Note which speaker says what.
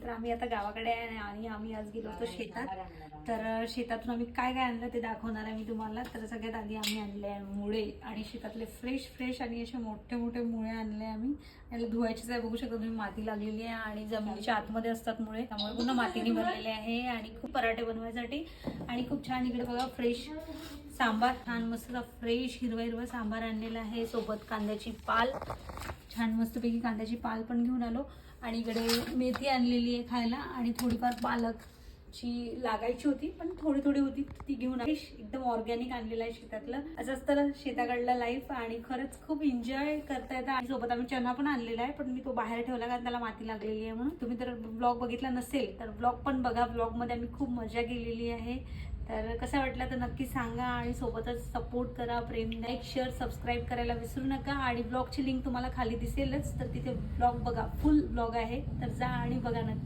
Speaker 1: तर आम्ही आता गावाकडे आहे आणि आम्ही आज गेलो होतो शेतात। तर शेतातून आम्ही काय काय आणलं ते दाखवणार आहे मी तुम्हाला। तर सगळ्यात आधी आम्ही आणले आहे मुळे आणि शेतातले फ्रेश फ्रेश आणि असे मोठे मोठे मुळे आणले आम्ही। याला धुवायचीच आहे, बघू शकता तुम्ही माती लागलेली आहे आणि जमिनीच्या आतमध्ये असतात मुळे, त्यामुळे पूर्ण मातीने भरलेले आहे आणि खूप पराठे बनवायसाठी। आणि खूप छान इकडे बघा फ्रेश सांबार, छान मस्त फ्रेश हिरवा हिरवा सांबार आणलेला आहे। सोबत कांद्याची पाल, छान मस्तपैकी कांद्याची पाल पण घेऊन आलो। आणि इकडे मेथी आणलेली आहे खायला आणि थोडीफार पालकची लागायची होती पण थोडी थोडी होती ती घेऊन आली। एकदम ऑर्गॅनिक आणलेलं आहे शेतातलं। असं असतं शेताकडलं लाईफ आणि खरंच खूप एन्जॉय करता येतं। आणि सोबत आम्ही चना पण आणलेला आहे, पण मी तो बाहेर ठेवला कारण त्याला माती लागलेली आहे म्हणून। तुम्ही तर ब्लॉग बघितला नसेल तर ब्लॉग पण बघा, ब्लॉगमध्ये आम्ही खूप मजा केलेली आहे। तर कसा वाटला तर नक्की सांगा आणि सोबतच सपोर्ट करा, प्रेम, लाईक, शेअर, सबस्क्राईब करायला विसरू नका। आणि ब्लॉगची लिंक तुम्हाला खाली दिसेलच, तर तिथे ब्लॉग बघा, फुल ब्लॉग आहे, तर जा आणि बघा नक्की।